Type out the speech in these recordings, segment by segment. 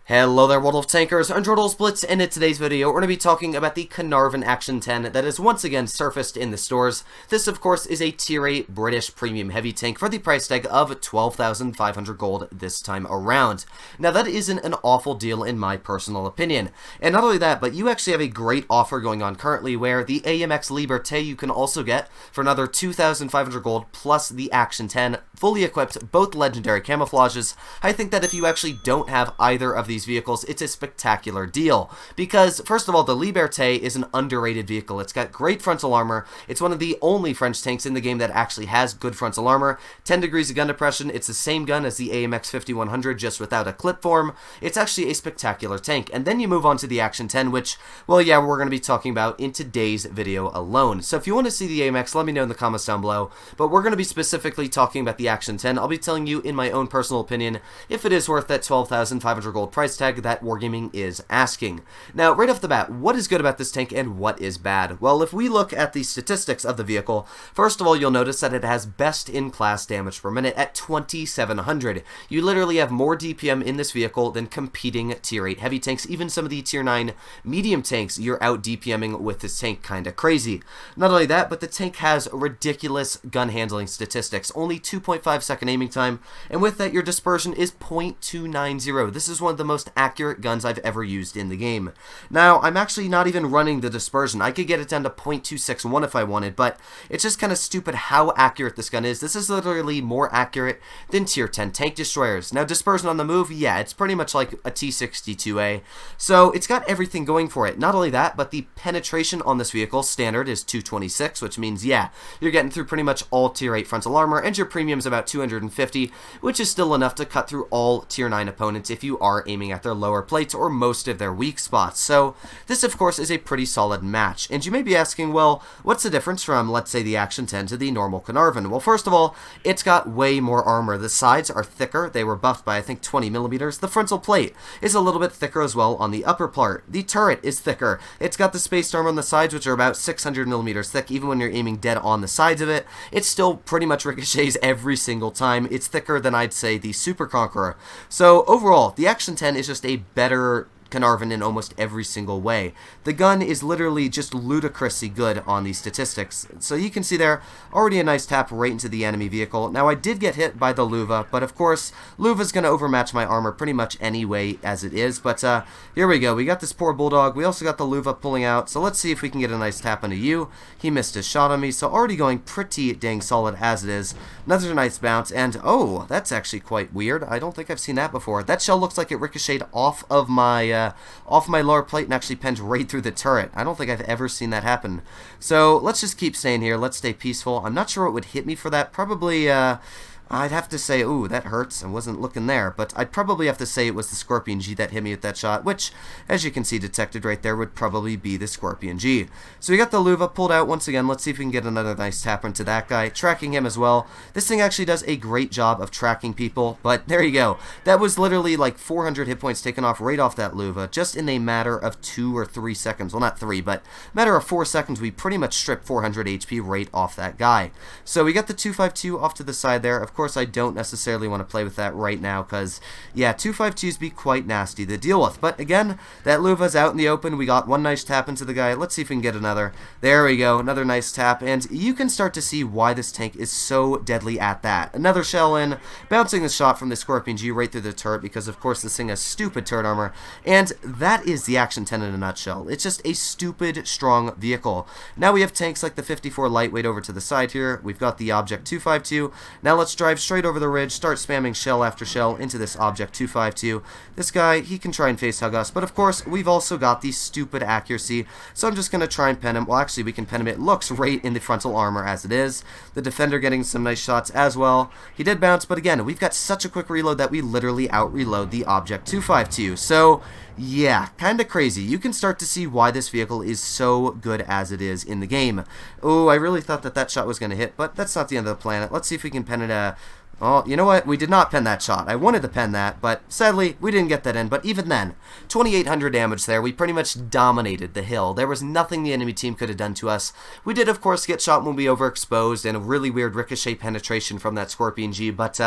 Hello there, world of tankers, I'm Blitz, and in today's video, we're going to be talking about the Caernarvon Action 10 that is once again surfaced in the stores. This, of course, is a Tier 8 British premium heavy tank for the price tag of 12,500 gold this time around. Now, that isn't an awful deal in my personal opinion. And not only that, but you actually have a great offer going on currently where the AMX Liberté you can also get for another 2,500 gold plus the Action 10, fully equipped, both legendary camouflages. I think that if you actually don't have either of these vehicles, it's a spectacular deal because, first of all, the Liberté is an underrated vehicle. It's got great frontal armor. It's one of the only French tanks in the game that actually has good frontal armor. 10 degrees of gun depression. It's the same gun as the AMX 5100, just without a clip form. It's actually a spectacular tank. And then you move on to the Action 10, which, well, yeah, we're going to be talking about in today's video alone. So if you want to see the AMX, let me know in the comments down below. But we're going to be specifically talking about the Action 10. I'll be telling you, in my own personal opinion, if it is worth that 12,500 gold price tag that Wargaming is asking. Now, right off the bat, what is good about this tank and what is bad? Well, if we look at the statistics of the vehicle, first of all, you'll notice that it has best-in-class damage per minute at 2,700. You literally have more DPM in this vehicle than competing Tier 8 heavy tanks. Even some of the Tier 9 medium tanks, you're out DPMing with this tank kinda crazy. Not only that, but the tank has ridiculous gun handling statistics. Only 2.5 second aiming time, and with that, your dispersion is 0.290. This is one of the most accurate guns I've ever used in the game. Now, I'm actually not even running the dispersion. I could get it down to 0.261 if I wanted, but it's just kind of stupid how accurate this gun is. This is literally more accurate than Tier 10 tank destroyers. Now, dispersion on the move, yeah, it's pretty much like a T-62A, so it's got everything going for it. Not only that, but the penetration on this vehicle, standard, is 226, which means, yeah, you're getting through pretty much all Tier 8 frontal armor, and your premium's about 250, which is still enough to cut through all Tier 9 opponents if you are aiming at their lower plates or most of their weak spots. So this, of course, is a pretty solid match. And you may be asking, well, what's the difference from, let's say, the Action 10 to the normal Caernarvon? Well, first of all, it's got way more armor. The sides are thicker. They were buffed by, I think, 20 millimeters. The frontal plate is a little bit thicker as well on the upper part. The turret is thicker. It's got the spaced armor on the sides, which are about 600 millimeters thick. Even when you're aiming dead on the sides of it, it still pretty much ricochets every single time. It's thicker than, I'd say, the Super Conqueror. So overall, the Action 10 is just a better Caernarvon in almost every single way. The gun is literally just ludicrously good on these statistics. So you can see there, already a nice tap right into the enemy vehicle. Now, I did get hit by the Luva, but of course, Luva's going to overmatch my armor pretty much anyway as it is. But here we go. We got this poor Bulldog. We also got the Luva pulling out. So let's see if we can get a nice tap into you. He missed his shot on me, so already going pretty dang solid as it is. Another nice bounce, and oh, that's actually quite weird. I don't think I've seen that before. That shell looks like it ricocheted off my lower plate and actually penned right through the turret. I don't think I've ever seen that happen. So let's just keep staying here. Let's stay peaceful. I'm not sure what would hit me for that. Probably, I'd have to say, ooh, that hurts. I wasn't looking there, but I'd probably have to say it was the Scorpion G that hit me with that shot, which, as you can see detected right there, would probably be the Scorpion G. So we got the Luva pulled out once again. Let's see if we can get another nice tap into that guy, tracking him as well. This thing actually does a great job of tracking people, but there you go. That was literally like 400 hit points taken off right off that Luva, just in a matter of 2 or 3 seconds. Well, not 3, but matter of 4 seconds, we pretty much stripped 400 HP right off that guy. So we got the 252 off to the side there. Of course, I don't necessarily want to play with that right now because, yeah, 252s be quite nasty to deal with. But again, that Luva's out in the open. We got one nice tap into the guy. Let's see if we can get another. There we go, another nice tap, and you can start to see why this tank is so deadly at that. Another shell in, bouncing the shot from the Scorpion G right through the turret because, of course, this thing has stupid turret armor, and that is the Action 10 in a nutshell. It's just a stupid, strong vehicle. Now we have tanks like the 54 Lightweight over to the side here. We've got the Object 252. Now let's drive straight over the ridge, start spamming shell after shell into this Object 252. This guy, he can try and face hug us, but of course, we've also got the stupid accuracy, so I'm just going to try and pen him. Well, actually, we can pen him. It looks right in the frontal armor as it is. The Defender getting some nice shots as well. He did bounce, but again, we've got such a quick reload that we literally out-reload the Object 252. So, yeah, kind of crazy. You can start to see why this vehicle is so good as it is in the game. Oh, I really thought that that shot was going to hit, but that's not the end of the planet. Let's see if we can pen it Oh, you know what? We did not pen that shot. I wanted to pen that, but sadly, we didn't get that in. But even then, 2,800 damage there. We pretty much dominated the hill. There was nothing the enemy team could have done to us. We did, of course, get shot when we overexposed, and a really weird ricochet penetration from that Scorpion G. But,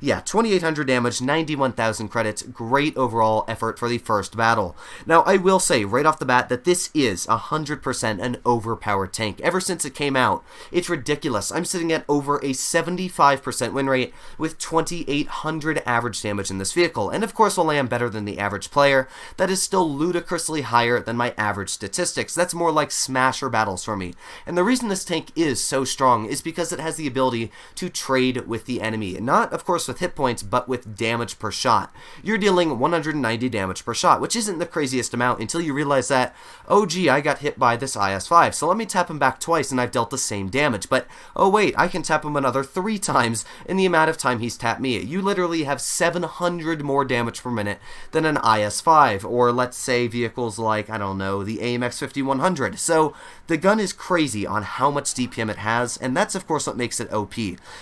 yeah, 2,800 damage, 91,000 credits. Great overall effort for the first battle. Now, I will say, right off the bat, that this is 100% an overpowered tank. Ever since it came out, it's ridiculous. I'm sitting at over a 75% win rate, with 2,800 average damage in this vehicle, and of course while I am better than the average player, that is still ludicrously higher than my average statistics. That's more like smasher battles for me, and the reason this tank is so strong is because it has the ability to trade with the enemy, not of course with hit points, but with damage per shot. You're dealing 190 damage per shot, which isn't the craziest amount until you realize that, oh gee, I got hit by this IS-5, so let me tap him back twice and I've dealt the same damage, but oh wait, I can tap him another 3 times in the amount of time he's tapped me. You literally have 700 more damage per minute than an IS-5, or let's say vehicles like, I don't know, the AMX 5100. So the gun is crazy on how much DPM it has, and that's of course what makes it OP.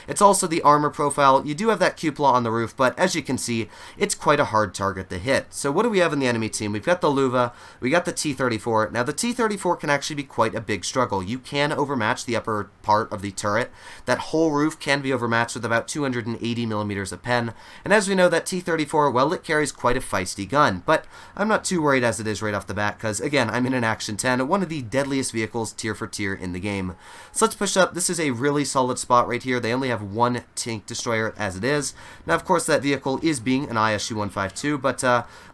It's also the armor profile. You do have that cupola on the roof, but as you can see, it's quite a hard target to hit. So what do we have in the enemy team? We've got the Luva, we got the T-34. Now the T-34 can actually be quite a big struggle. You can overmatch the upper part of the turret. That whole roof can be overmatched with about 280 millimeters of pen, and as we know, that T-34, well, it carries quite a feisty gun, but I'm not too worried as it is right off the bat, because again, I'm in an Action 10, one of the deadliest vehicles tier for tier in the game. So let's push up. This is a really solid spot right here. They only have one tank destroyer as it is. Now of course that vehicle is being an ISU-152, but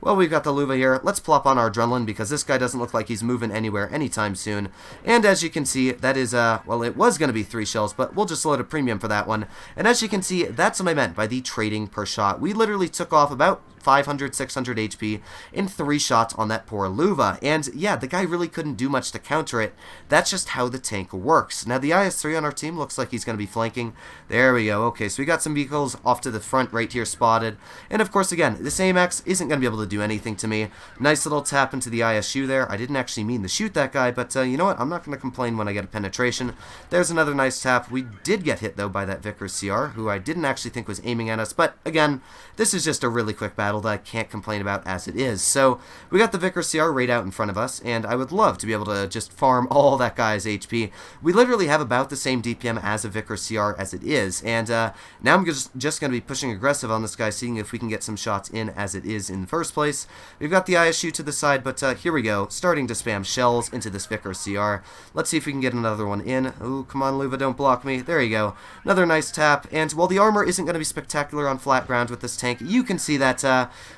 well, we've got the Luva here. Let's plop on our adrenaline, because this guy doesn't look like he's moving anywhere anytime soon, and as you can see, that is well, it was going to be 3 shells, but we'll just load a premium for that one, and as you can see, that's what I meant by the trading per shot. We literally took off about 500, 600 HP in 3 shots on that poor Luva, and yeah, the guy really couldn't do much to counter it. That's just how the tank works. Now the IS-3 on our team looks like he's going to be flanking. There we go. Okay, so we got some vehicles off to the front right here spotted, and of course again, this AMX isn't going to be able to do anything to me. Nice little tap into the ISU there. I didn't actually mean to shoot that guy, but you know what, I'm not going to complain when I get a penetration. There's another nice tap. We did get hit though by that Vickers CR, who I didn't actually think was aiming at us, but again, this is just a really quick battle that I can't complain about as it is. So we got the Vickers CR right out in front of us, and I would love to be able to just farm all that guy's HP. We literally have about the same DPM as a Vickers CR as it is, and now I'm just going to be pushing aggressive on this guy, seeing if we can get some shots in as it is in the first place. We've got the ISU to the side, but here we go, starting to spam shells into this Vickers CR. Let's see if we can get another one in. Oh, come on, Luva, don't block me. There you go. Another nice tap, and while the armor isn't going to be spectacular on flat ground with this tank, you can see that,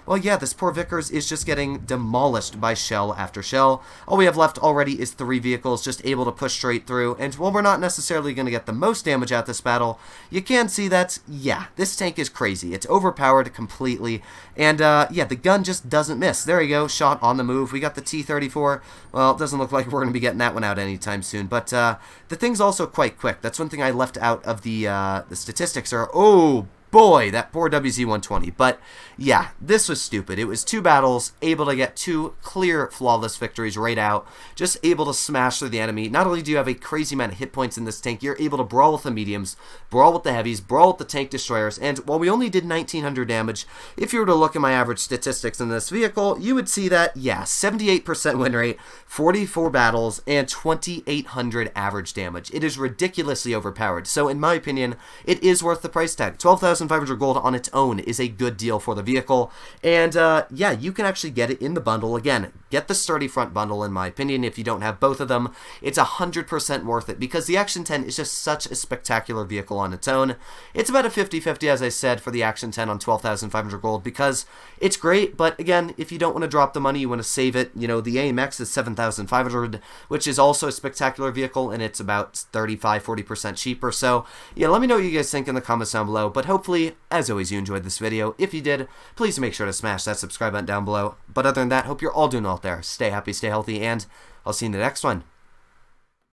well, yeah, this poor Vickers is just getting demolished by shell after shell. All we have left already is 3 vehicles just able to push straight through, and while we're not necessarily going to get the most damage out this battle, you can see that, yeah, this tank is crazy. It's overpowered completely, and yeah, the gun just doesn't miss. There you go, shot on the move. We got the T-34. Well, it doesn't look like we're going to be getting that one out anytime soon, but the thing's also quite quick. That's one thing I left out of the statistics are, oh boy, that poor WZ-120. But yeah, this was stupid. It was 2 battles, able to get 2 clear, flawless victories right out, just able to smash through the enemy. Not only do you have a crazy amount of hit points in this tank, you're able to brawl with the mediums, brawl with the heavies, brawl with the tank destroyers, and while we only did 1,900 damage, if you were to look at my average statistics in this vehicle, you would see that, yeah, 78% win rate, 44 battles, and 2,800 average damage. It is ridiculously overpowered, so in my opinion, it is worth the price tag. 12,500 gold on its own is a good deal for the vehicle, and yeah, you can actually get it in the bundle. Again, get the sturdy front bundle in my opinion. If you don't have both of them, it's 100% worth it, because the Action 10 is just such a spectacular vehicle on its own. It's about a 50-50, as I said, for the Action 10 on 12,500 gold, because it's great, but again, if you don't want to drop the money, you want to save it, you know, the AMX is 7,500, which is also a spectacular vehicle, and it's about 35-40% cheaper. So yeah, let me know what you guys think in the comments down below, but hopefully, as always, you enjoyed this video. If you did, please make sure to smash that subscribe button down below. But other than that, hope you're all doing well out there. Stay happy, stay healthy, and I'll see you in the next one.